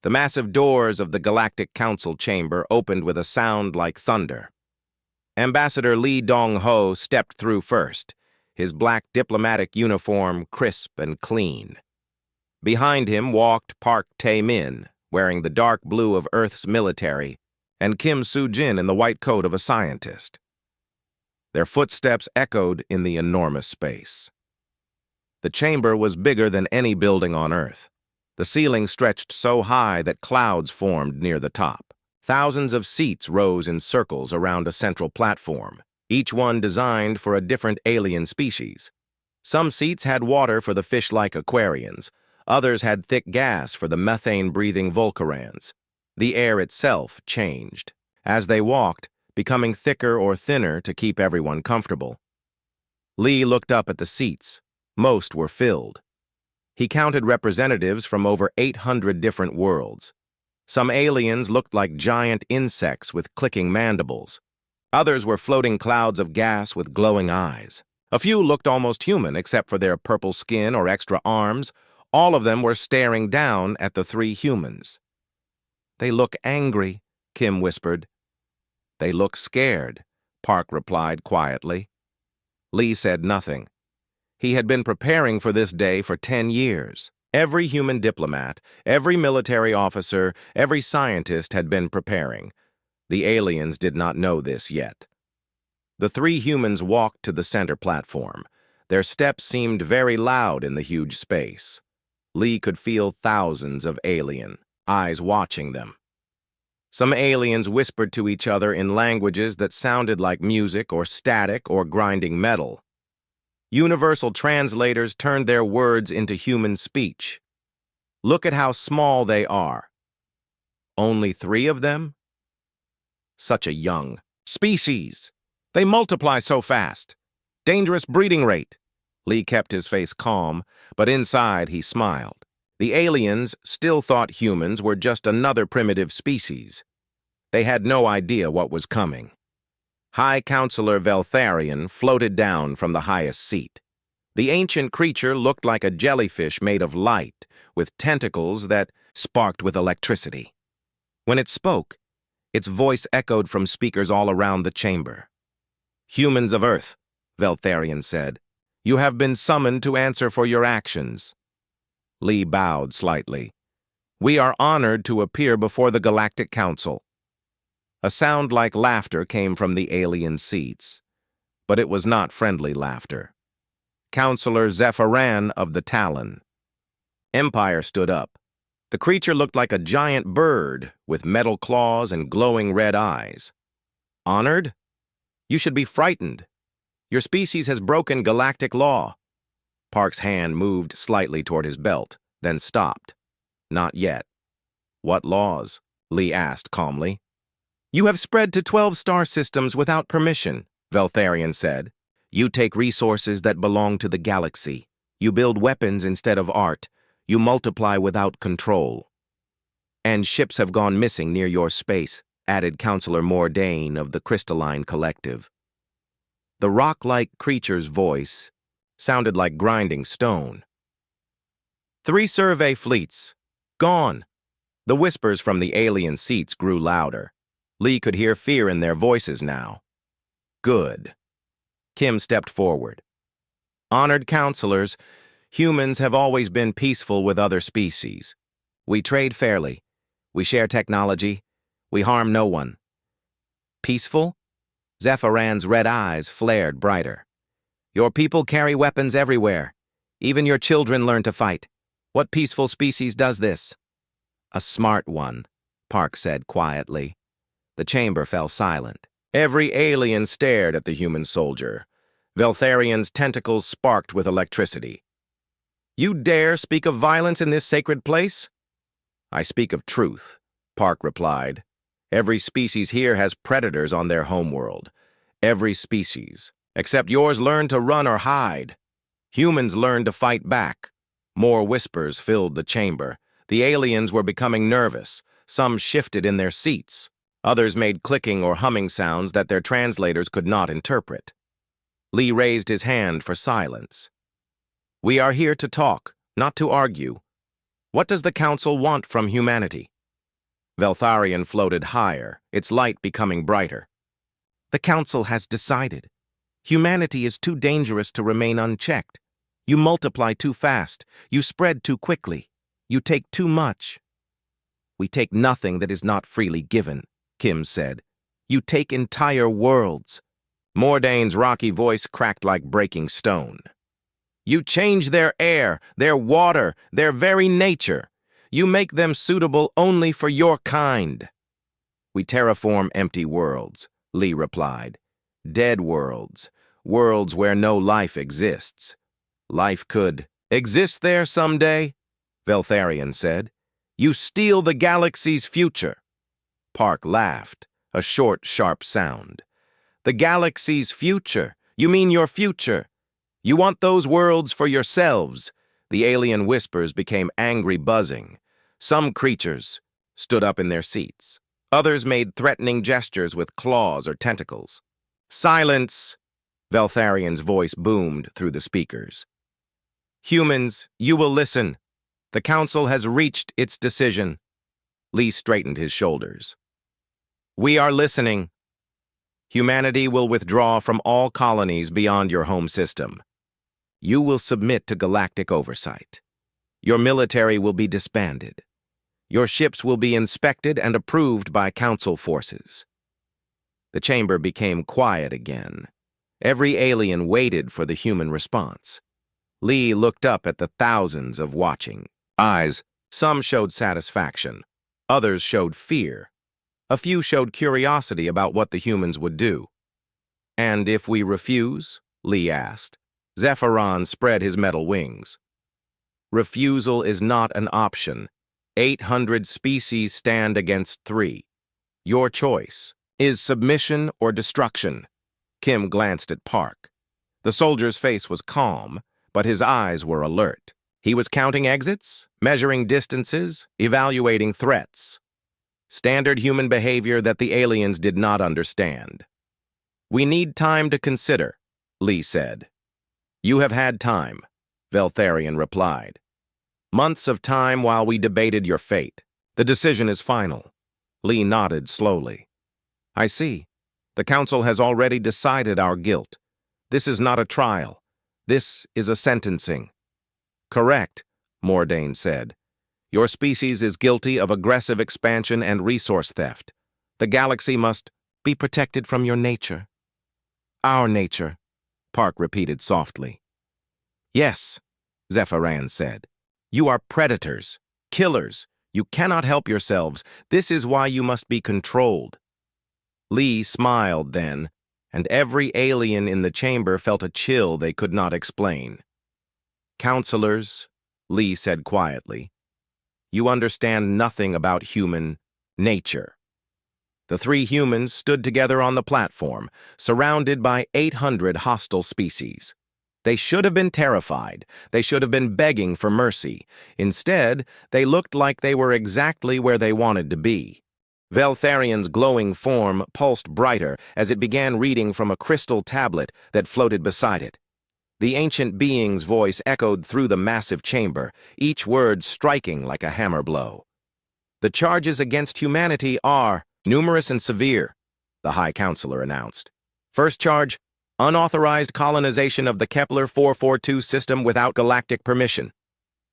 The massive doors of the Galactic Council chamber opened with a sound like thunder. Ambassador Lee Dong-ho stepped through first, his black diplomatic uniform crisp and clean. Behind him walked Park Tae-min, wearing the dark blue of Earth's military, and Kim Soo-jin in the white coat of a scientist. Their footsteps echoed in the enormous space. The chamber was bigger than any building on Earth. The ceiling stretched so high that clouds formed near the top. Thousands of seats rose in circles around a central platform, each one designed for a different alien species. Some seats had water for the fish-like Aquarians, others had thick gas for the methane-breathing Volcarans. The air itself changed, as they walked, becoming thicker or thinner to keep everyone comfortable. Lee looked up at the seats. Most were filled. He counted representatives from over 800 different worlds. Some aliens looked like giant insects with clicking mandibles. Others were floating clouds of gas with glowing eyes. A few looked almost human, except for their purple skin or extra arms. All of them were staring down at the three humans. "They look angry," Kim whispered. "They look scared," Park replied quietly. Lee said nothing. He had been preparing for this day for 10 years. Every human diplomat, every military officer, every scientist had been preparing. The aliens did not know this yet. The three humans walked to the center platform. Their steps seemed very loud in the huge space. Lee could feel thousands of alien eyes watching them. Some aliens whispered to each other in languages that sounded like music or static or grinding metal. Universal translators turned their words into human speech. "Look at how small they are." "Only 3 of them? Such a young species. They multiply so fast. Dangerous breeding rate." Lee kept his face calm, but inside he smiled. The aliens still thought humans were just another primitive species. They had no idea what was coming. High Counselor Veltharion floated down from the highest seat. The ancient creature looked like a jellyfish made of light, with tentacles that sparked with electricity. When it spoke, its voice echoed from speakers all around the chamber. "Humans of Earth," Veltharion said, "you have been summoned to answer for your actions." Lee bowed slightly. "We are honored to appear before the Galactic Council." A sound like laughter came from the alien seats, but it was not friendly laughter. Counselor Zephyran of the Talon. Empire stood up. The creature looked like a giant bird with metal claws and glowing red eyes. "Honored? You should be frightened. Your species has broken galactic law." Park's hand moved slightly toward his belt, then stopped. "Not yet." "What laws?" Lee asked calmly. "You have spread to 12 star systems without permission," Veltharion said. "You take resources that belong to the galaxy. You build weapons instead of art. You multiply without control. And ships have gone missing near your space," added Counselor Mordain of the Crystalline Collective. The rock-like creature's voice sounded like grinding stone. "3 survey fleets. Gone." The whispers from the alien seats grew louder. Lee could hear fear in their voices now. "Good." Kim stepped forward. "Honored counselors, humans have always been peaceful with other species. We trade fairly. We share technology. We harm no one." "Peaceful?" Zephyran's red eyes flared brighter. "Your people carry weapons everywhere. Even your children learn to fight. What peaceful species does this?" "A smart one," Park said quietly. The chamber fell silent. Every alien stared at the human soldier. Veltharion's tentacles sparked with electricity. "You dare speak of violence in this sacred place?" "I speak of truth," Park replied. "Every species here has predators on their homeworld. Every species. Except yours learn to run or hide. Humans learn to fight back." More whispers filled the chamber. The aliens were becoming nervous. Some shifted in their seats. Others made clicking or humming sounds that their translators could not interpret. Lee raised his hand for silence. "We are here to talk, not to argue." What does the Council want from humanity? Veltharion floated higher, its light becoming brighter. The Council has decided. Humanity is too dangerous to remain unchecked. You multiply too fast. You spread too quickly. You take too much. We take nothing that is not freely given, Kim said. You take entire worlds. Mordane's rocky voice cracked like breaking stone. You change their air, their water, their very nature. You make them suitable only for your kind. We terraform empty worlds, Lee replied. Dead worlds, worlds where no life exists. Life could exist there someday, Veltharion said. You steal the galaxy's future. Park laughed, a short, sharp sound. The galaxy's future? You mean your future? You want those worlds for yourselves. The alien whispers became angry buzzing. Some creatures stood up in their seats. Others made threatening gestures with claws or tentacles. Silence! Veltharion's voice boomed through the speakers. Humans, you will listen. The Council has reached its decision. Lee straightened his shoulders. We are listening. Humanity will withdraw from all colonies beyond your home system. You will submit to galactic oversight. Your military will be disbanded. Your ships will be inspected and approved by Council forces. The chamber became quiet again. Every alien waited for the human response. Lee looked up at the thousands of watching eyes. Some showed satisfaction. Others showed fear. A few showed curiosity about what the humans would do. And if we refuse? Lee asked. Zephyron spread his metal wings. Refusal is not an option. 800 species stand against 3. Your choice is submission or destruction. Kim glanced at Park. The soldier's face was calm, but his eyes were alert. He was counting exits, measuring distances, evaluating threats. Standard human behavior that the aliens did not understand. We need time to consider, Lee said. You have had time, Veltharion replied. Months of time while we debated your fate. The decision is final. Lee nodded slowly. I see. The Council has already decided our guilt. This is not a trial. This is a sentencing. Correct, Mordane said. Your species is guilty of aggressive expansion and resource theft. The galaxy must be protected from your nature. Our nature, Park repeated softly. Yes, Zephyran said. You are predators, killers. You cannot help yourselves. This is why you must be controlled. Lee smiled then, and every alien in the chamber felt a chill they could not explain. Counselors, Lee said quietly, you understand nothing about human nature. The 3 humans stood together on the platform, surrounded by 800 hostile species. They should have been terrified. They should have been begging for mercy. Instead, they looked like they were exactly where they wanted to be. Veltharion's glowing form pulsed brighter as it began reading from a crystal tablet that floated beside it. The ancient being's voice echoed through the massive chamber, each word striking like a hammer blow. The charges against humanity are numerous and severe, the High Counselor announced. First charge, unauthorized colonization of the Kepler 442 system without galactic permission.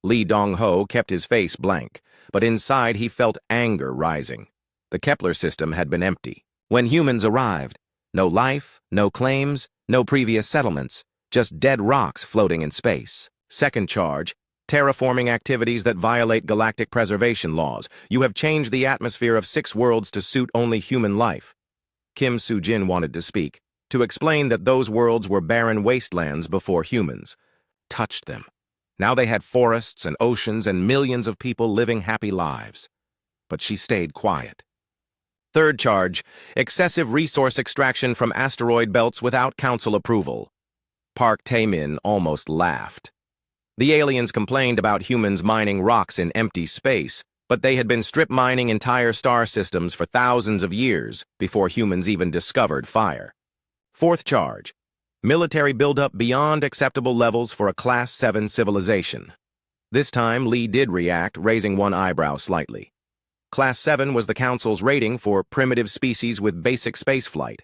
Lee Dong-ho kept his face blank, but inside he felt anger rising. The Kepler system had been empty. When humans arrived, no life, no claims, no previous settlements, just dead rocks floating in space. Second charge, terraforming activities that violate galactic preservation laws. You have changed the atmosphere of 6 worlds to suit only human life. Kim Soo-jin wanted to speak, to explain that those worlds were barren wastelands before humans touched them. Now they had forests and oceans and millions of people living happy lives. But she stayed quiet. Third charge, excessive resource extraction from asteroid belts without council approval. Park Tae-min almost laughed. The aliens complained about humans mining rocks in empty space, but they had been strip mining entire star systems for thousands of years before humans even discovered fire. Fourth charge, military buildup beyond acceptable levels for a Class 7 civilization. This time, Lee did react, raising one eyebrow slightly. Class 7 was the Council's rating for primitive species with basic spaceflight.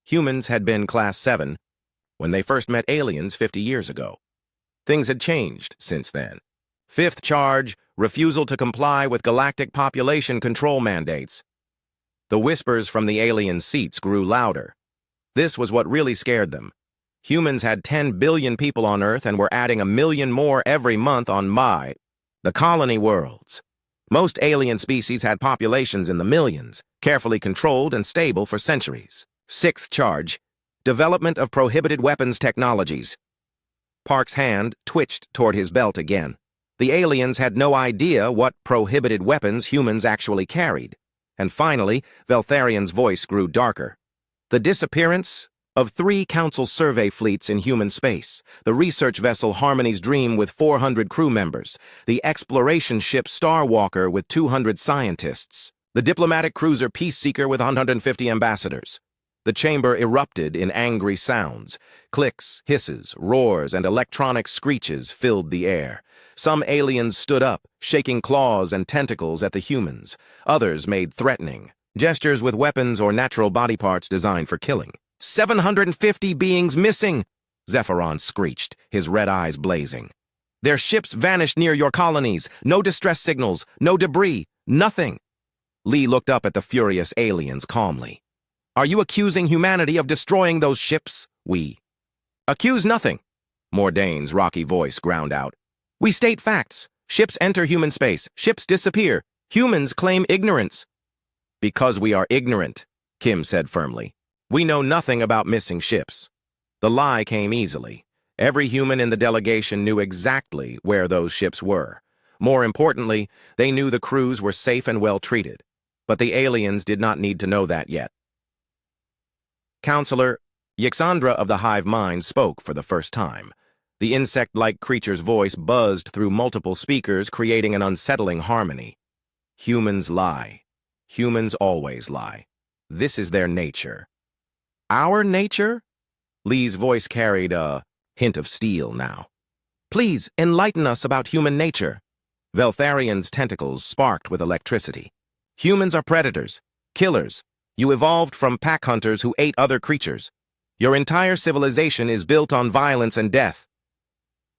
Humans had been Class 7 when they first met aliens 50 years ago. Things had changed since then. Fifth charge, refusal to comply with galactic population control mandates. The whispers from the alien seats grew louder. This was what really scared them. Humans had 10 billion people on Earth and were adding 1 million more every month on the colony worlds. Most alien species had populations in the millions, carefully controlled and stable for centuries. Sixth charge, development of prohibited weapons technologies. Park's hand twitched toward his belt again. The aliens had no idea what prohibited weapons humans actually carried. And finally, Veltharian's voice grew darker. The disappearance of 3 Council survey fleets in human space, the research vessel Harmony's Dream with 400 crew members, the exploration ship Starwalker with 200 scientists, the diplomatic cruiser Peaceseeker with 150 ambassadors. The chamber erupted in angry sounds. Clicks, hisses, roars, and electronic screeches filled the air. Some aliens stood up, shaking claws and tentacles at the humans. Others made threatening gestures with weapons or natural body parts designed for killing. 750 beings missing, Zephyron screeched, his red eyes blazing. Their ships vanished near your colonies. No distress signals, no debris, nothing. Lee looked up at the furious aliens calmly. Are you accusing humanity of destroying those ships? We accuse nothing, Mordane's rocky voice ground out. We state facts. Ships enter human space. Ships disappear. Humans claim ignorance. Because we are ignorant, Kim said firmly. We know nothing about missing ships. The lie came easily. Every human in the delegation knew exactly where those ships were. More importantly, they knew the crews were safe and well treated. But the aliens did not need to know that yet. Counselor Yxandra of the Hive Mind spoke for the first time. The insect-like creature's voice buzzed through multiple speakers, creating an unsettling harmony. Humans lie. Humans always lie. This is their nature. Our nature? Lee's voice carried a hint of steel now. Please, enlighten us about human nature. Veltharian's tentacles sparked with electricity. Humans are predators, killers. You evolved from pack hunters who ate other creatures. Your entire civilization is built on violence and death.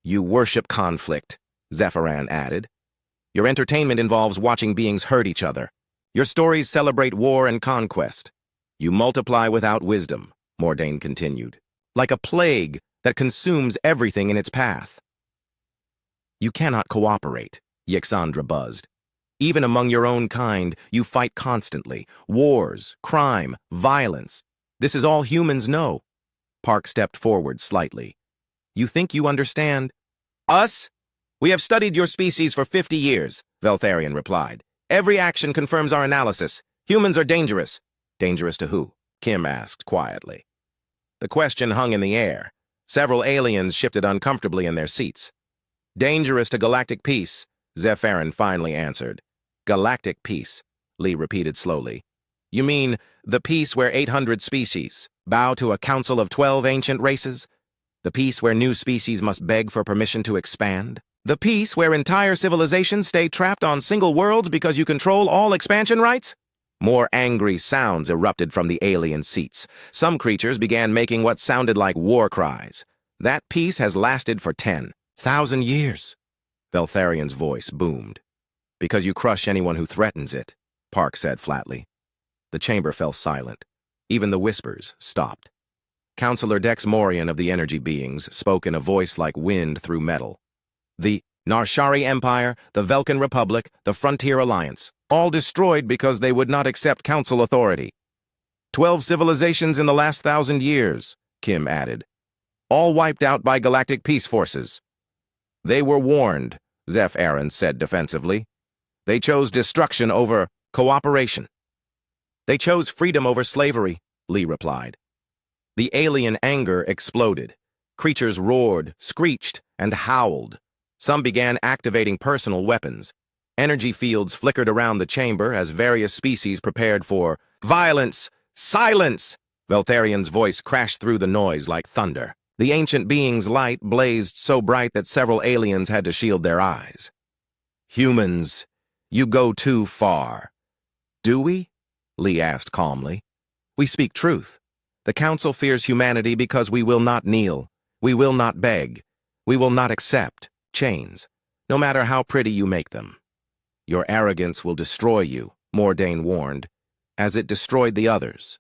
You worship conflict, Zephyran added. Your entertainment involves watching beings hurt each other. Your stories celebrate war and conquest. You multiply without wisdom, Mordane continued, like a plague that consumes everything in its path. You cannot cooperate, Yxandra buzzed. Even among your own kind, you fight constantly. Wars, crime, violence. This is all humans know. Park stepped forward slightly. You think you understand? Us? We have studied your species for 50 years, Veltharian replied. Every action confirms our analysis. Humans are dangerous. Dangerous to who? Kim asked quietly. The question hung in the air. Several aliens shifted uncomfortably in their seats. Dangerous to galactic peace, Zephyrin finally answered. Galactic peace, Lee repeated slowly. You mean the peace where 800 species bow to a council of 12 ancient races? The peace where new species must beg for permission to expand? The peace where entire civilizations stay trapped on single worlds because you control all expansion rights? More angry sounds erupted from the alien seats. Some creatures began making what sounded like war cries. That peace has lasted for 10,000 years. Veltharian's voice boomed. Because you crush anyone who threatens it, Park said flatly. The chamber fell silent. Even the whispers stopped. Counselor Dex Morian of the Energy Beings spoke in a voice like wind through metal. The Narshari Empire, the Velkan Republic, the Frontier Alliance, all destroyed because they would not accept council authority. 12 civilizations in the last 1,000 years, Kim added. All wiped out by galactic peace forces. They were warned, Zeph Aaron said defensively. They chose destruction over cooperation. They chose freedom over slavery, Lee replied. The alien anger exploded. Creatures roared, screeched, and howled. Some began activating personal weapons. Energy fields flickered around the chamber as various species prepared for violence. Silence! Veltharian's voice crashed through the noise like thunder. The ancient being's light blazed so bright that several aliens had to shield their eyes. "Humans, you go too far." "Do we?" Lee asked calmly. "We speak truth. The Council fears humanity because we will not kneel, we will not beg, we will not accept chains, no matter how pretty you make them. Your arrogance will destroy you," Mordain warned, "as it destroyed the others."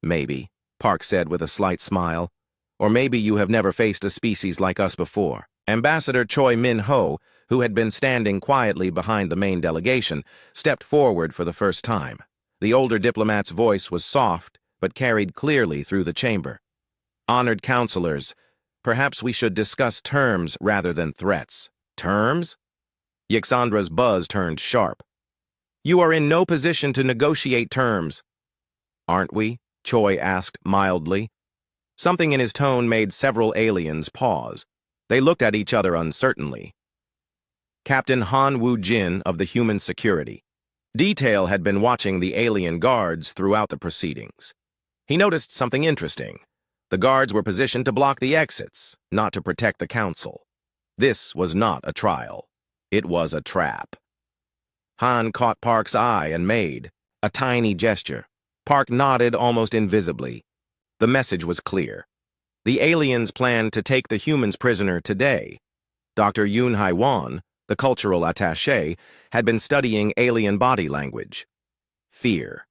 "Maybe," Park said with a slight smile. "Or maybe you have never faced a species like us before." Ambassador Choi Min-ho, who had been standing quietly behind the main delegation, stepped forward for the first time. The older diplomat's voice was soft, but carried clearly through the chamber. "Honored counselors, perhaps we should discuss terms rather than threats." "Terms?" Yxandra's buzz turned sharp. "You are in no position to negotiate terms." "Aren't we?" Choi asked mildly. Something in his tone made several aliens pause. They looked at each other uncertainly. Captain Han Woo-jin of the Human Security. Detail had been watching the alien guards throughout the proceedings. He noticed something interesting. The guards were positioned to block the exits, not to protect the council. This was not a trial. It was a trap. Han caught Park's eye and made a tiny gesture. Park nodded almost invisibly. The message was clear. The aliens planned to take the humans prisoner today. Dr. Yoon Hai-won, the cultural attaché, had been studying alien body language. Fear.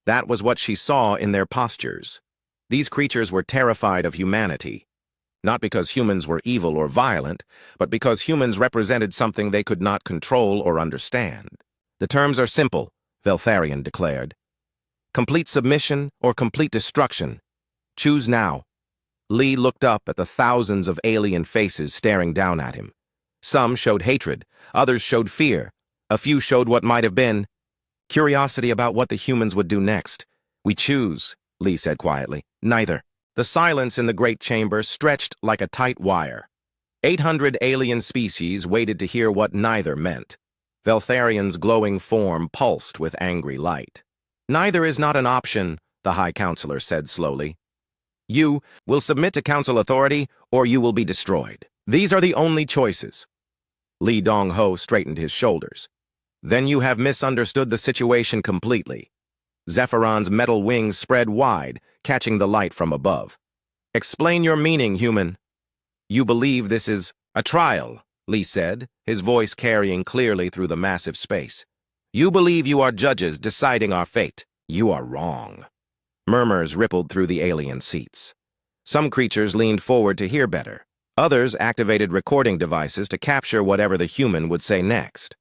That was what she saw in their postures. These creatures were terrified of humanity. Not because humans were evil or violent, but because humans represented something they could not control or understand. "The terms are simple," Veltharion declared. "Complete submission or complete destruction. Choose now." Lee looked up at the thousands of alien faces staring down at him. Some showed hatred, others showed fear, a few showed what might have been curiosity about what the humans would do next. "We choose," Lee said quietly. "Neither." The silence in the great chamber stretched like a tight wire. 800 alien species waited to hear what neither meant. Veltharion's glowing form pulsed with angry light. "Neither is not an option," the High Counselor said slowly. "You will submit to Council authority, or you will be destroyed. These are the only choices." Lee Dong-ho straightened his shoulders. "Then you have misunderstood the situation completely." Zephyron's metal wings spread wide, catching the light from above. "Explain your meaning, human." "You believe this is a trial," Lee said, his voice carrying clearly through the massive space. "You believe you are judges deciding our fate. You are wrong." Murmurs rippled through the alien seats. Some creatures leaned forward to hear better. Others activated recording devices to capture whatever the human would say next.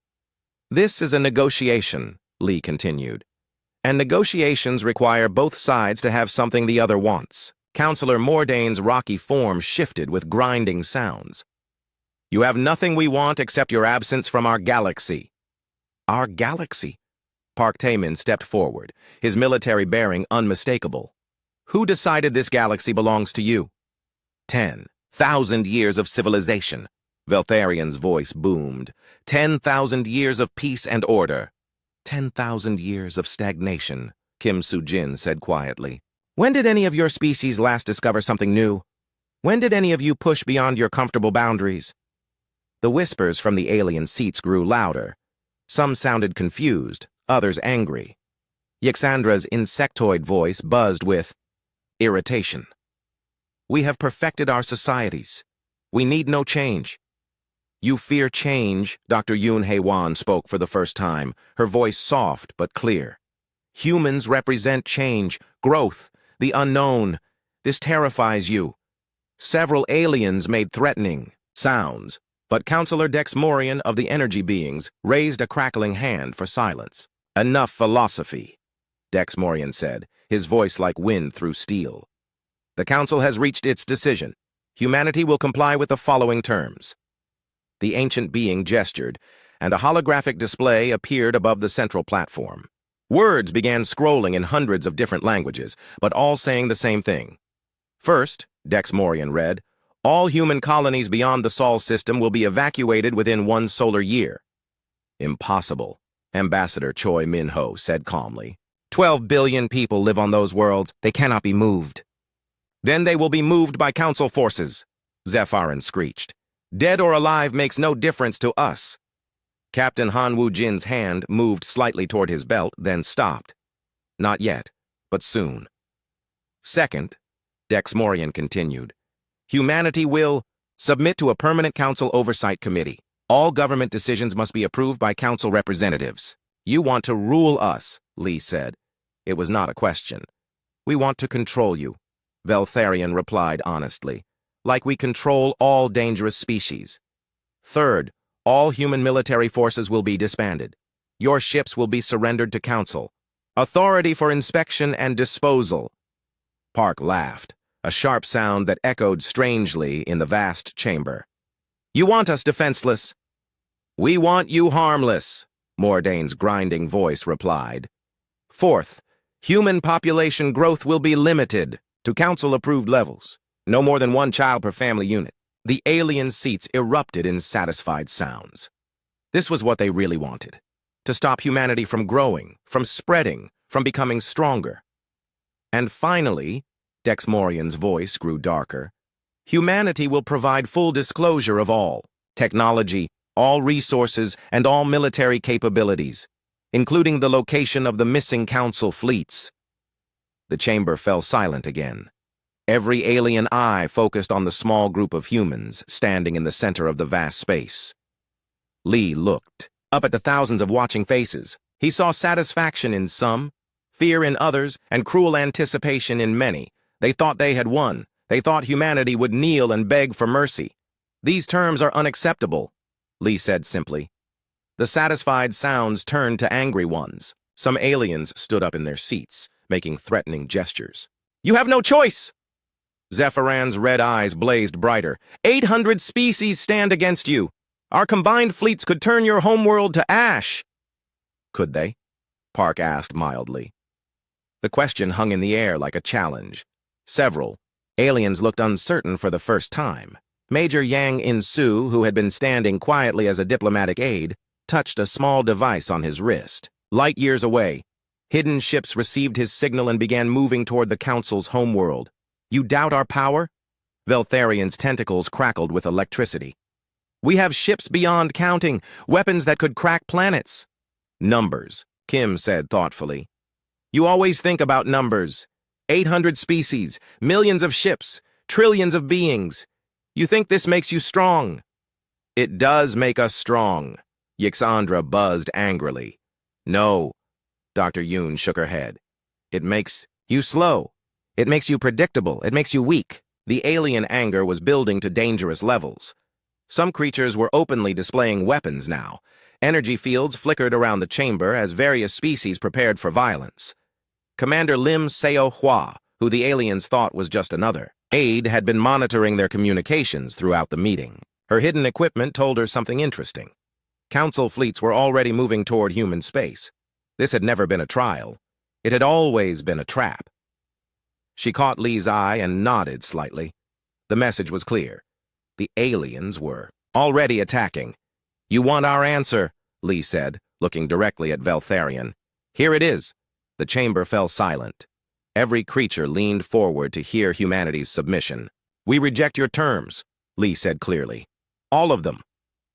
"This is a negotiation," Lee continued. "And negotiations require both sides to have something the other wants." Counselor Mordain's rocky form shifted with grinding sounds. "You have nothing we want except your absence from our galaxy." "Our galaxy?" Park Taemin stepped forward, his military bearing unmistakable. "Who decided this galaxy belongs to you?" 10,000 years of civilization," Veltharion's voice boomed. 10,000 years of peace and order. 10,000 years of stagnation, Kim Soo-jin said quietly. "When did any of your species last discover something new? When did any of you push beyond your comfortable boundaries?" The whispers from the alien seats grew louder. Some sounded confused, others angry. Yxandra's insectoid voice buzzed with irritation. "We have perfected our societies. We need no change." "You fear change," Dr. Yoon Hae-won spoke for the first time, her voice soft but clear. "Humans represent change, growth, the unknown. This terrifies you." Several aliens made threatening sounds, but Counselor Dex Morian of the Energy Beings raised a crackling hand for silence. "Enough philosophy," Dex Morian said, his voice like wind through steel. "The Council has reached its decision. Humanity will comply with the following terms." The ancient being gestured, and a holographic display appeared above the central platform. Words began scrolling in hundreds of different languages, but all saying the same thing. First, Dex Morian read, "All human colonies beyond the Sol system will be evacuated within 1 solar year." "Impossible," Ambassador Choi Min-ho said calmly. 12 billion people live on those worlds. They cannot be moved." Then they will be moved by council forces, Zephyrin screeched. Dead or alive makes no difference to us. Captain Han Wu-jin's hand moved slightly toward his belt, then stopped. Not yet, but soon. Second, Dex Morian continued, humanity will submit to a permanent council oversight committee. All government decisions must be approved by council representatives. You want to rule us, Lee said. It was not a question. We want to control you, Veltharion replied honestly, like we control all dangerous species. Third, all human military forces will be disbanded. Your ships will be surrendered to council. Authority for inspection and disposal. Park laughed, a sharp sound that echoed strangely in the vast chamber. You want us defenseless? We want you harmless, Mordane's grinding voice replied. Fourth, human population growth will be limited to council-approved levels. No more than one child per family unit. The alien seats erupted in satisfied sounds. This was what they really wanted. To stop humanity from growing, from spreading, from becoming stronger. And finally, Dex Morian's voice grew darker, humanity will provide full disclosure of all technology, all resources, and all military capabilities, including the location of the missing council fleets. The chamber fell silent again. Every alien eye focused on the small group of humans standing in the center of the vast space. Lee looked up at the thousands of watching faces. He saw satisfaction in some, fear in others, and cruel anticipation in many. They thought they had won. They thought humanity would kneel and beg for mercy. These terms are unacceptable, Lee said simply. The satisfied sounds turned to angry ones. Some aliens stood up in their seats, making threatening gestures. You have no choice! Zephyran's red eyes blazed brighter. 800 species stand against you. Our combined fleets could turn your homeworld to ash. Could they? Park asked mildly. The question hung in the air like a challenge. Several aliens looked uncertain for the first time. Major Yang In-Su, who had been standing quietly as a diplomatic aide, touched a small device on his wrist. Light years away, hidden ships received his signal and began moving toward the Council's homeworld. You doubt our power? Veltharion's tentacles crackled with electricity. We have ships beyond counting, weapons that could crack planets. Numbers, Kim said thoughtfully. You always think about numbers. 800 species, millions of ships, trillions of beings. You think this makes you strong. It does make us strong, Yixandra buzzed angrily. No, Dr. Yoon shook her head. It makes you slow. It makes you predictable. It makes you weak. The alien anger was building to dangerous levels. Some creatures were openly displaying weapons now. Energy fields flickered around the chamber as various species prepared for violence. Commander Lim Seo-hwa, who the aliens thought was just another aide, had been monitoring their communications throughout the meeting. Her hidden equipment told her something interesting. Council fleets were already moving toward human space. This had never been a trial. It had always been a trap. She caught Lee's eye and nodded slightly. The message was clear. The aliens were already attacking. You want our answer, Lee said, looking directly at Veltharion. Here it is. The chamber fell silent. Every creature leaned forward to hear humanity's submission. We reject your terms, Lee said clearly. All of them.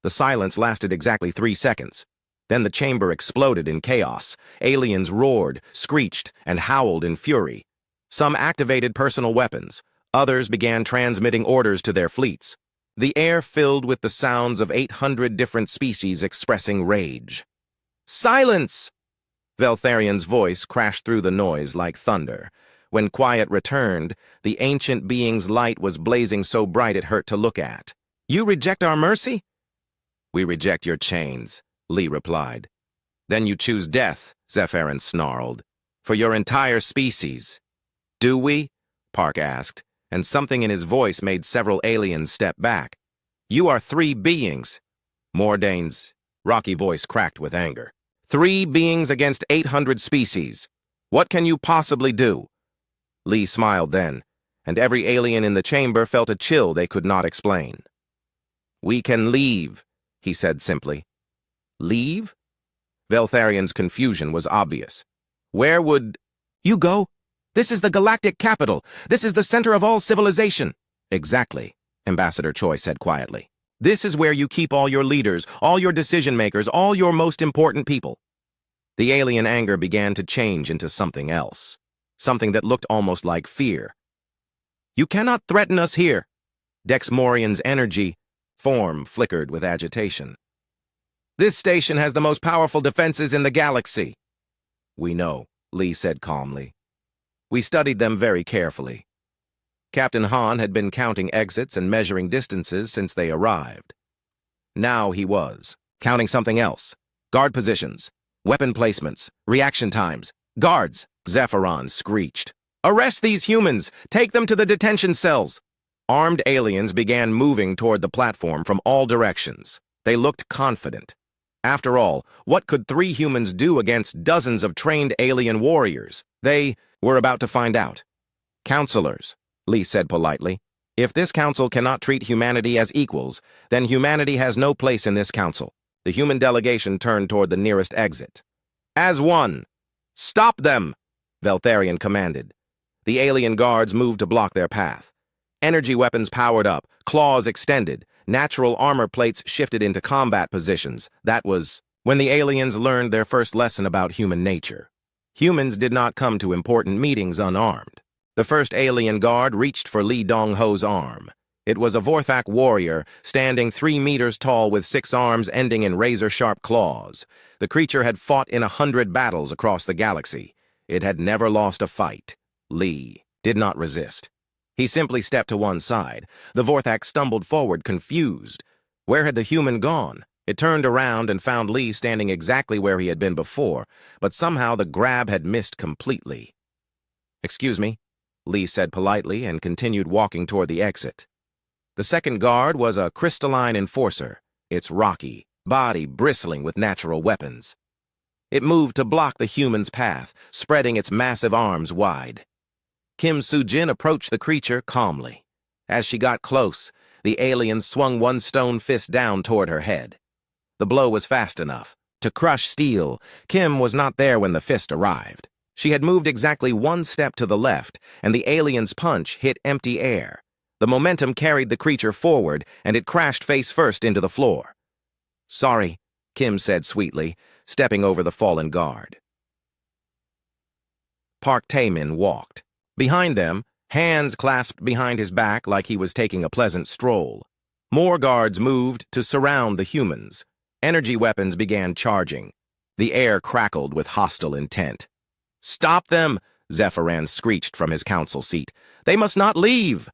The silence lasted exactly 3 seconds. Then the chamber exploded in chaos. Aliens roared, screeched, and howled in fury. Some activated personal weapons. Others began transmitting orders to their fleets. The air filled with the sounds of 800 different species expressing rage. Silence! Veltharion's voice crashed through the noise like thunder. When quiet returned, the ancient being's light was blazing so bright it hurt to look at. You reject our mercy? We reject your chains, Lee replied. Then you choose death, Zephyrin snarled. For your entire species. Do we? Park asked, and something in his voice made several aliens step back. You are 3 beings. Mordane's rocky voice cracked with anger. 3 beings against 800 species. What can you possibly do? Lee smiled then, and every alien in the chamber felt a chill they could not explain. We can leave, he said simply. Leave? Veltharion's confusion was obvious. Where would you go? This is the galactic capital. This is the center of all civilization. Exactly, Ambassador Choi said quietly. This is where you keep all your leaders, all your decision-makers, all your most important people. The alien anger began to change into something else, something that looked almost like fear. You cannot threaten us here. Dexmorian's energy form flickered with agitation. This station has the most powerful defenses in the galaxy. We know, Lee said calmly. We studied them very carefully. Captain Han had been counting exits and measuring distances since they arrived. Now he was counting something else. Guard positions, weapon placements, reaction times. Guards, Zephyron screeched. Arrest these humans! Take them to the detention cells! Armed aliens began moving toward the platform from all directions. They looked confident. After all, what could 3 humans do against dozens of trained alien warriors? They were about to find out. Counselors, Lee said politely. If this council cannot treat humanity as equals, then humanity has no place in this council. The human delegation turned toward the nearest exit. As one, stop them, Veltharion commanded. The alien guards moved to block their path. Energy weapons powered up, claws extended, natural armor plates shifted into combat positions. That was when the aliens learned their first lesson about human nature. Humans did not come to important meetings unarmed. The first alien guard reached for Lee Dong-ho's arm. It was a Vorthak warrior, standing 3 meters tall with 6 arms ending in razor-sharp claws. The creature had fought in 100 battles across the galaxy. It had never lost a fight. Lee did not resist. He simply stepped to one side. The Vorthak stumbled forward, confused. Where had the human gone? It turned around and found Lee standing exactly where he had been before, but somehow the grab had missed completely. Excuse me, Lee said politely and continued walking toward the exit. The second guard was a crystalline enforcer, its rocky body bristling with natural weapons. It moved to block the human's path, spreading its massive arms wide. Kim Soo-jin approached the creature calmly. As she got close, the alien swung one stone fist down toward her head. The blow was fast enough to crush steel. Kim was not there when the fist arrived. She had moved exactly 1 step to the left, and the alien's punch hit empty air. The momentum carried the creature forward, and it crashed face first into the floor. Sorry, Kim said sweetly, stepping over the fallen guard. Park Tae-min walked. Behind them, hands clasped behind his back like he was taking a pleasant stroll. More guards moved to surround the humans. Energy weapons began charging. The air crackled with hostile intent. Stop them, Zephyron screeched from his council seat. They must not leave.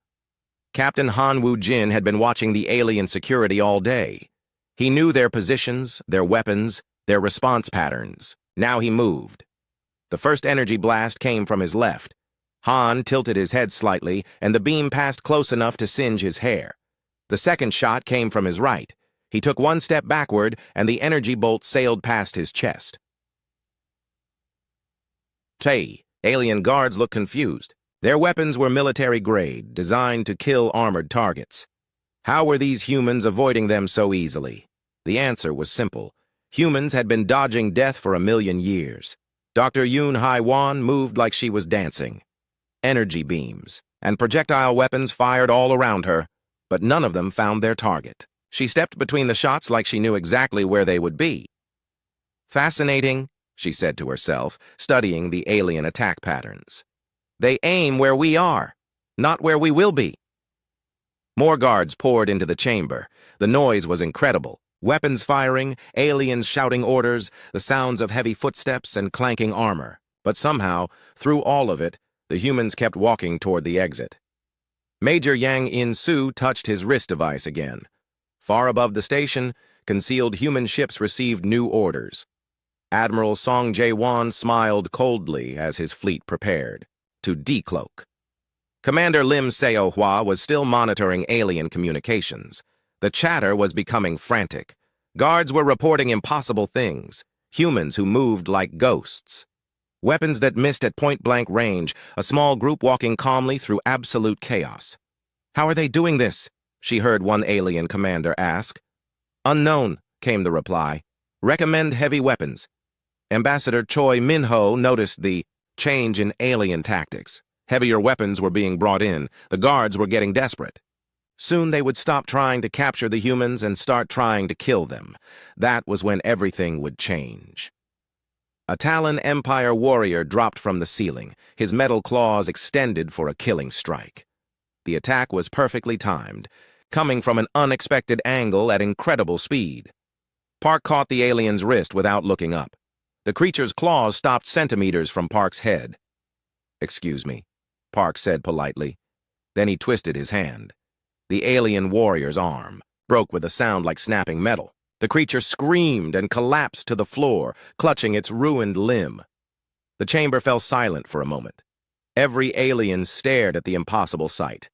Captain Han Woo-jin had been watching the alien security all day. He knew their positions, their weapons, their response patterns. Now he moved. The first energy blast came from his left. Han tilted his head slightly, and the beam passed close enough to singe his hair. The second shot came from his right. He took 1 step backward, and the energy bolt sailed past his chest. Alien guards looked confused. Their weapons were military-grade, designed to kill armored targets. How were these humans avoiding them so easily? The answer was simple. Humans had been dodging death for 1,000,000 years. Dr. Yoon Hai-wan moved like she was dancing. Energy beams and projectile weapons fired all around her, but none of them found their target. She stepped between the shots like she knew exactly where they would be. Fascinating, she said to herself, studying the alien attack patterns. They aim where we are, not where we will be. More guards poured into the chamber. The noise was incredible. Weapons firing, aliens shouting orders, the sounds of heavy footsteps and clanking armor. But somehow, through all of it, the humans kept walking toward the exit. Major Yang In-soo touched his wrist device again. Far above the station, concealed human ships received new orders. Admiral Song Jae-won smiled coldly as his fleet prepared to decloak. Commander Lim Seo-hwa was still monitoring alien communications. The chatter was becoming frantic. Guards were reporting impossible things, humans who moved like ghosts. Weapons that missed at point-blank range, a small group walking calmly through absolute chaos. How are they doing this? She heard one alien commander ask. Unknown, came the reply. Recommend heavy weapons. Ambassador Choi Min-ho noticed the change in alien tactics. Heavier weapons were being brought in. The guards were getting desperate. Soon they would stop trying to capture the humans and start trying to kill them. That was when everything would change. A Talon Empire warrior dropped from the ceiling, his metal claws extended for a killing strike. The attack was perfectly timed, coming from an unexpected angle at incredible speed. Park caught the alien's wrist without looking up. The creature's claws stopped centimeters from Park's head. "Excuse me," Park said politely. Then he twisted his hand. The alien warrior's arm broke with a sound like snapping metal. The creature screamed and collapsed to the floor, clutching its ruined limb. The chamber fell silent for a moment. Every alien stared at the impossible sight.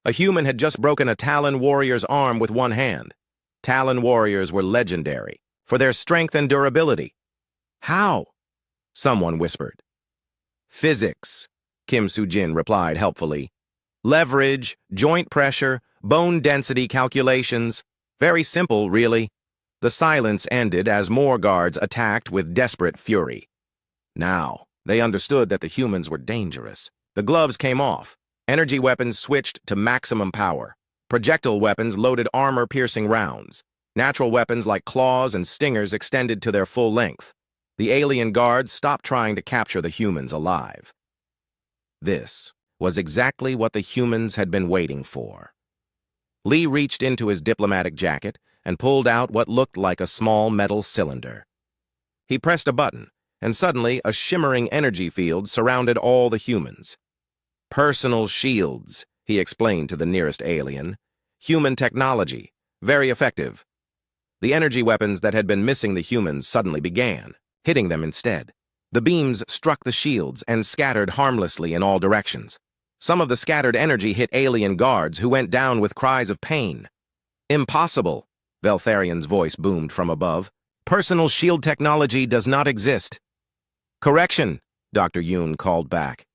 A human had just broken a Talon warrior's arm with one hand. Talon warriors were legendary for their strength and durability. "How?" someone whispered. "Physics," Kim Soo-jin replied helpfully. "Leverage, joint pressure, bone density calculations. Very simple, really." The silence ended as more guards attacked with desperate fury. Now, they understood that the humans were dangerous. The gloves came off. Energy weapons switched to maximum power. Projectile weapons loaded armor-piercing rounds. Natural weapons like claws and stingers extended to their full length. The alien guards stopped trying to capture the humans alive. This was exactly what the humans had been waiting for. Lee reached into his diplomatic jacket and pulled out what looked like a small metal cylinder. He pressed a button, and suddenly a shimmering energy field surrounded all the humans. "Personal shields," he explained to the nearest alien. "Human technology. Very effective." The energy weapons that had been missing the humans suddenly began, hitting them instead. The beams struck the shields and scattered harmlessly in all directions. Some of the scattered energy hit alien guards who went down with cries of pain. "Impossible," Veltharian's voice boomed from above. "Personal shield technology does not exist." "Correction," Dr. Yoon called back.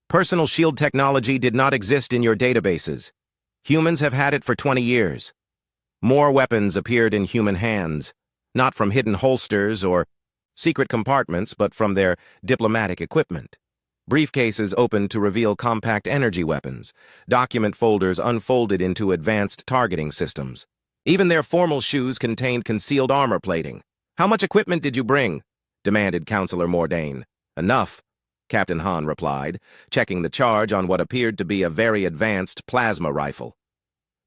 "Personal shield technology did not exist in your databases. Humans have had it for 20 years. More weapons appeared in human hands, not from hidden holsters or secret compartments, but from their diplomatic equipment. Briefcases opened to reveal compact energy weapons. Document folders unfolded into advanced targeting systems. Even their formal shoes contained concealed armor plating. "How much equipment did you bring?" demanded Counselor Mordain. "Enough," Captain Han replied, checking the charge on what appeared to be a very advanced plasma rifle.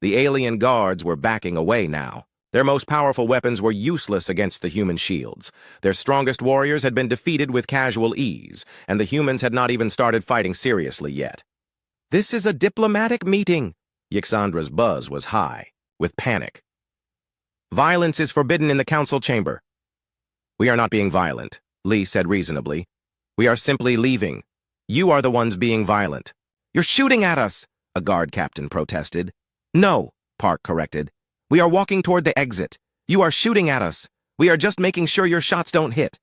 The alien guards were backing away now. Their most powerful weapons were useless against the human shields. Their strongest warriors had been defeated with casual ease, and the humans had not even started fighting seriously yet. "This is a diplomatic meeting." Yixandra's buzz was high, with panic. "Violence is forbidden in the council chamber." "We are not being violent," Lee said reasonably. "We are simply leaving. You are the ones being violent." "You're shooting at us," a guard captain protested. "No," Park corrected. "We are walking toward the exit. You are shooting at us. We are just making sure your shots don't hit."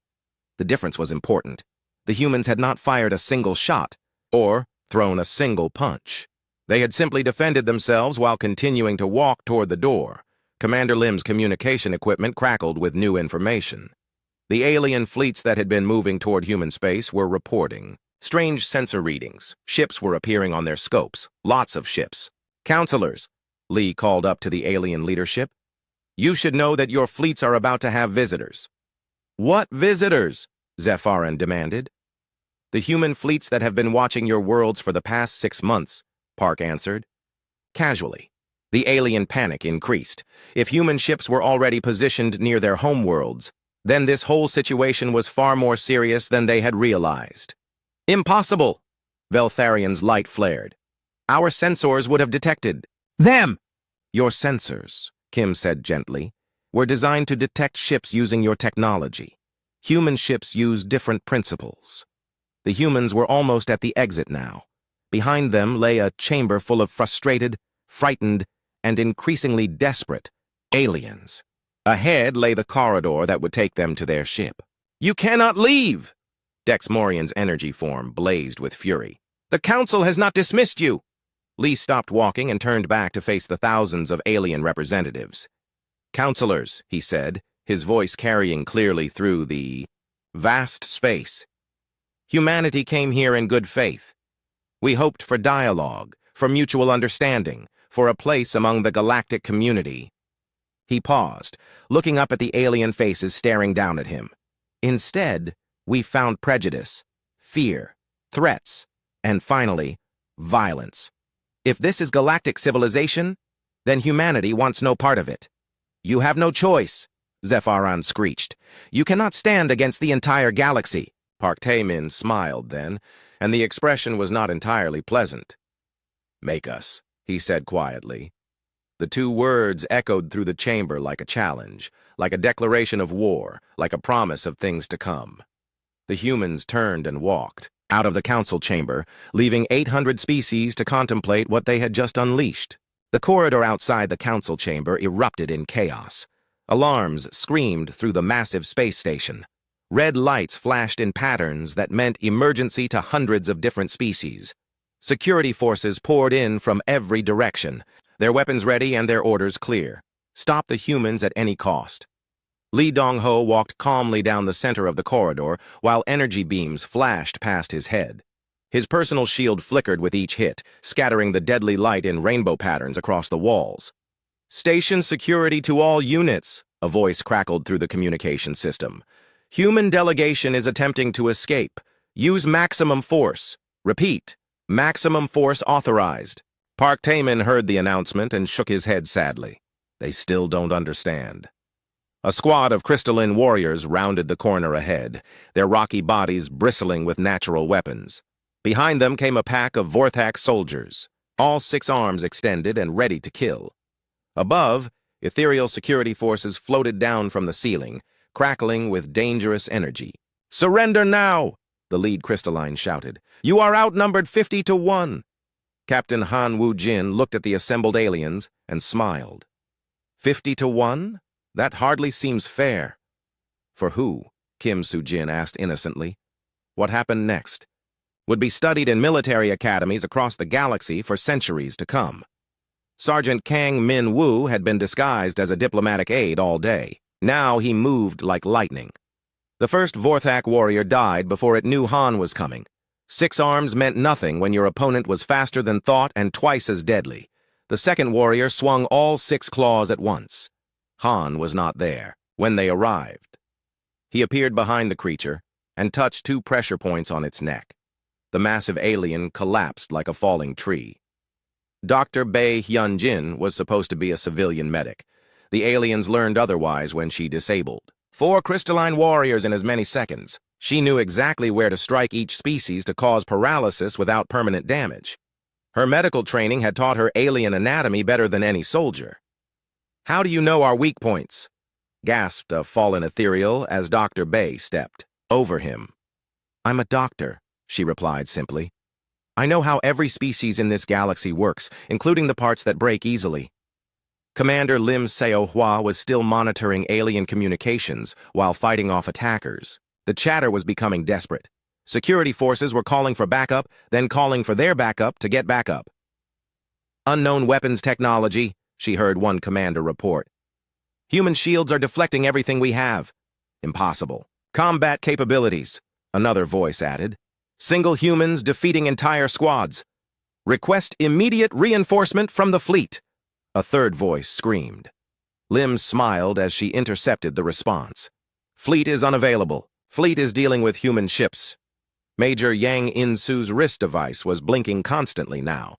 The difference was important. The humans had not fired a single shot, or thrown a single punch. They had simply defended themselves while continuing to walk toward the door. Commander Lim's communication equipment crackled with new information. The alien fleets that had been moving toward human space were reporting. Strange sensor readings. Ships were appearing on their scopes. Lots of ships. "Counselors," Lee called up to the alien leadership. "You should know that your fleets are about to have visitors." "What visitors?" Zepharin demanded. "The human fleets that have been watching your worlds for the past 6 months," Park answered. Casually. The alien panic increased. If human ships were already positioned near their homeworlds, then this whole situation was far more serious than they had realized. "Impossible!" Veltharian's light flared. "Our sensors would have detected them." "Your sensors," Kim said gently, "were designed to detect ships using your technology. Human ships use different principles." The humans were almost at the exit now. Behind them lay a chamber full of frustrated, frightened, and increasingly desperate aliens. Ahead lay the corridor that would take them to their ship. "You cannot leave!" Dex Morian's energy form blazed with fury. "The Council has not dismissed you!" Lee stopped walking and turned back to face the thousands of alien representatives. "Counselors," he said, his voice carrying clearly through the vast space. Humanity came here in good faith. We hoped for dialogue, for mutual understanding, for a place among the galactic community. He paused, looking up at the alien faces staring down at him. Instead, we found prejudice, fear, threats, and finally, violence. If this is galactic civilization, then humanity wants no part of it. You have no choice, Zepharon screeched. You cannot stand against the entire galaxy. Park Tae-min smiled then, and the expression was not entirely pleasant. Make us, he said quietly. The two words echoed through the chamber like a challenge, like a declaration of war, like a promise of things to come. The humans turned and walked out of the council chamber, leaving 800 species to contemplate what they had just unleashed. The corridor outside the council chamber erupted in chaos. Alarms screamed through the massive space station. Red lights flashed in patterns that meant emergency to hundreds of different species. Security forces poured in from every direction, their weapons ready and their orders clear. Stop the humans at any cost. Lee Dong-ho walked calmly down the center of the corridor while energy beams flashed past his head. His personal shield flickered with each hit, scattering the deadly light in rainbow patterns across the walls. Station security to all units, a voice crackled through the communication system. Human delegation is attempting to escape. Use maximum force. Repeat, maximum force authorized. Park Tae-min heard the announcement and shook his head sadly. They still don't understand. A squad of crystalline warriors rounded the corner ahead, their rocky bodies bristling with natural weapons. Behind them came a pack of Vorthak soldiers, all 6 arms extended and ready to kill. Above, ethereal security forces floated down from the ceiling, crackling with dangerous energy. "Surrender now!" the lead crystalline shouted. "You are outnumbered 50-1. Captain Han Woo-jin looked at the assembled aliens and smiled. 50-1? That hardly seems fair. For who? Kim Soo-jin asked innocently. What happened next would be studied in military academies across the galaxy for centuries to come. Sergeant Kang Min-woo had been disguised as a diplomatic aide all day. Now he moved like lightning. The first Vorthak warrior died before it knew Han was coming. 6 arms meant nothing when your opponent was faster than thought and twice as deadly. The second warrior swung all 6 claws at once. Han was not there when they arrived. He appeared behind the creature and touched 2 pressure points on its neck. The massive alien collapsed like a falling tree. Dr. Bae Hyun-jin was supposed to be a civilian medic. The aliens learned otherwise when she disabled 4 crystalline warriors in as many seconds. She knew exactly where to strike each species to cause paralysis without permanent damage. Her medical training had taught her alien anatomy better than any soldier. "How do you know our weak points?" gasped a fallen ethereal as Dr. Bae stepped over him. "I'm a doctor," she replied simply. "I know how every species in this galaxy works, including the parts that break easily." Commander Lim Seo-hwa was still monitoring alien communications while fighting off attackers. The chatter was becoming desperate. Security forces were calling for backup, then calling for their backup to get backup. "Unknown weapons technology," she heard one commander report. "Human shields are deflecting everything we have." "Impossible." "Combat capabilities," another voice added. "Single humans defeating entire squads." "Request immediate reinforcement from the fleet," a third voice screamed. Lim smiled as she intercepted the response. "Fleet is unavailable. Fleet is dealing with human ships." Major Yang In-su's wrist device was blinking constantly now.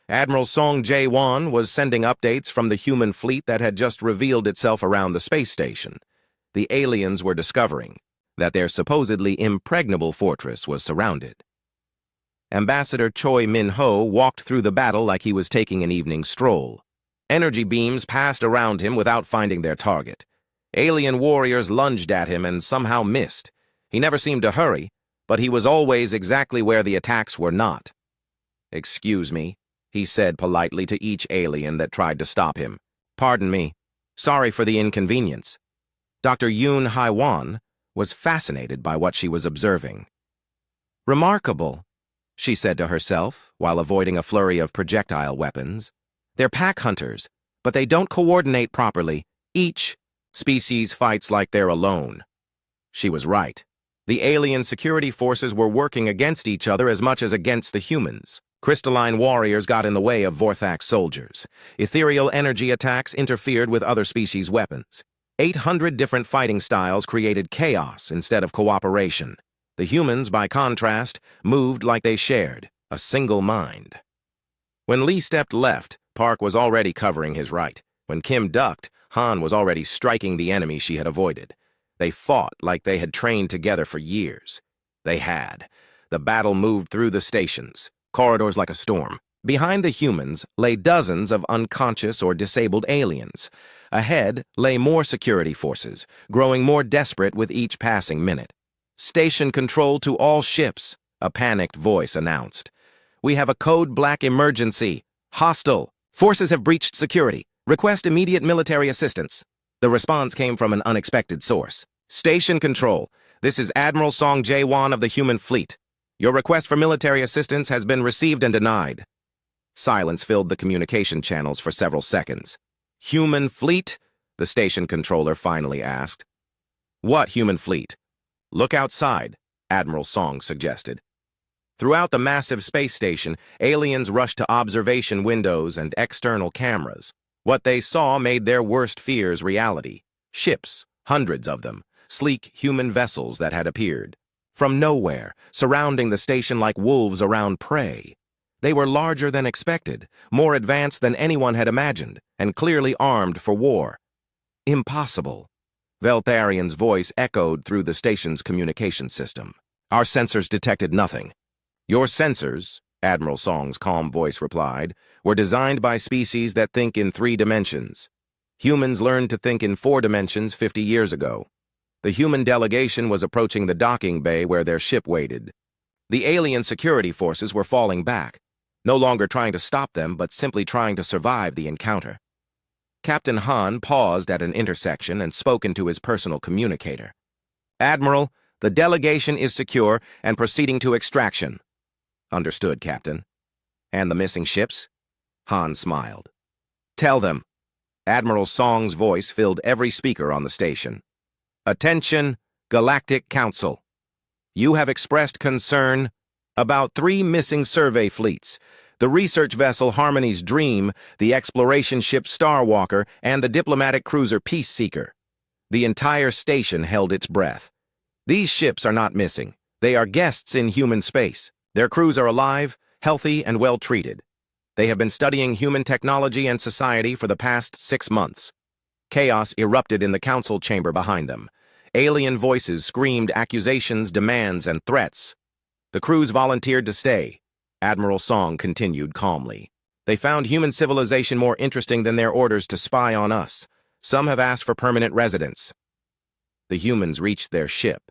Admiral Song Jae-won was sending updates from the human fleet that had just revealed itself around the space station. The aliens were discovering that their supposedly impregnable fortress was surrounded. Ambassador Choi Min-ho walked through the battle like he was taking an evening stroll. Energy beams passed around him without finding their target. Alien warriors lunged at him and somehow missed. He never seemed to hurry, but he was always exactly where the attacks were not. "Excuse me," he said politely to each alien that tried to stop him. "Pardon me. Sorry for the inconvenience." Dr. Yoon Hai-won was fascinated by what she was observing. "Remarkable," she said to herself while avoiding a flurry of projectile weapons. "They're pack hunters, but they don't coordinate properly. Each species fights like they're alone." She was right. The alien security forces were working against each other as much as against the humans. Crystalline warriors got in the way of Vorthak's soldiers. Ethereal energy attacks interfered with other species' weapons. 800 different fighting styles created chaos instead of cooperation. The humans, by contrast, moved like they shared a single mind. When Lee stepped left, Park was already covering his right. When Kim ducked, Han was already striking the enemy she had avoided. They fought like they had trained together for years. They had. The battle moved through the stations, corridors like a storm. Behind the humans lay dozens of unconscious or disabled aliens. Ahead lay more security forces, growing more desperate with each passing minute. "Station control to all ships," a panicked voice announced. "We have a code black emergency. Hostile. Forces have breached security. Request immediate military assistance." The response came from an unexpected source. "Station control. This is Admiral Song Jae-won of the human fleet. Your request for military assistance has been received and denied." Silence filled the communication channels for several seconds. "Human fleet?" the station controller finally asked. "What human fleet?" "Look outside," Admiral Song suggested. Throughout the massive space station, aliens rushed to observation windows and external cameras. What they saw made their worst fears reality. Ships, hundreds of them, sleek human vessels that had appeared from nowhere, surrounding the station like wolves around prey. They were larger than expected, more advanced than anyone had imagined, and clearly armed for war. "Impossible." Veltharian's voice echoed through the station's communication system. "Our sensors detected nothing." "Your sensors," Admiral Song's calm voice replied, "were designed by species that think in 3 dimensions. Humans learned to think in 4 dimensions 50 years ago. The human delegation was approaching the docking bay where their ship waited. The alien security forces were falling back, no longer trying to stop them, but simply trying to survive the encounter." Captain Han paused at an intersection and spoke into his personal communicator. "Admiral, the delegation is secure and proceeding to extraction." "Understood, Captain." "And the missing ships?" Han smiled. "Tell them." Admiral Song's voice filled every speaker on the station. "Attention, Galactic Council. You have expressed concern about 3 missing survey fleets: the research vessel Harmony's Dream, the exploration ship Starwalker, and the diplomatic cruiser Peaceseeker. The entire station held its breath. These ships are not missing. They are guests in human space. Their crews are alive, healthy, and well-treated. They have been studying human technology and society for the past 6 months. Chaos erupted in the council chamber behind them. Alien voices screamed accusations, demands, and threats. The crews volunteered to stay. Admiral Song continued calmly. They found human civilization more interesting than their orders to spy on us. Some have asked for permanent residence. The humans reached their ship,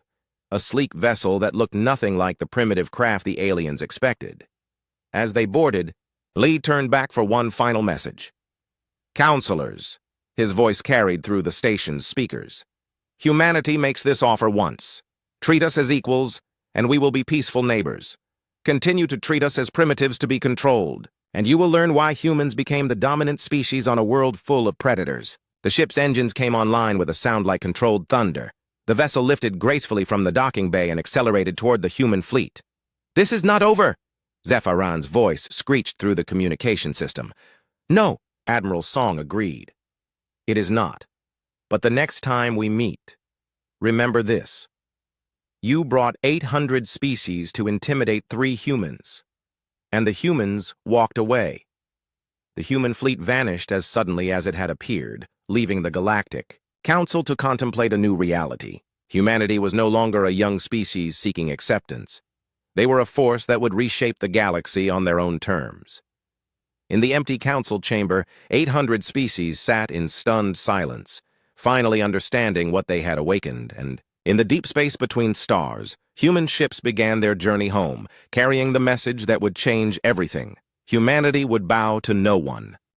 a sleek vessel that looked nothing like the primitive craft the aliens expected. As they boarded, Lee turned back for one final message. "Counselors," his voice carried through the station's speakers. "Humanity makes this offer once. Treat us as equals, and we will be peaceful neighbors. Continue to treat us as primitives to be controlled, and you will learn why humans became the dominant species on a world full of predators." The ship's engines came online with a sound like controlled thunder. The vessel lifted gracefully from the docking bay and accelerated toward the human fleet. "This is not over," Zephyran's voice screeched through the communication system. "No," Admiral Song agreed. "It is not. But the next time we meet, remember this. You brought 800 species to intimidate 3 humans, and the humans walked away." The human fleet vanished as suddenly as it had appeared, leaving the Galactic Council to contemplate a new reality. Humanity was no longer a young species seeking acceptance. They were a force that would reshape the galaxy on their own terms. In the empty council chamber, 800 species sat in stunned silence, finally understanding what they had awakened, and in the deep space between stars, human ships began their journey home, carrying the message that would change everything. Humanity would bow to no one.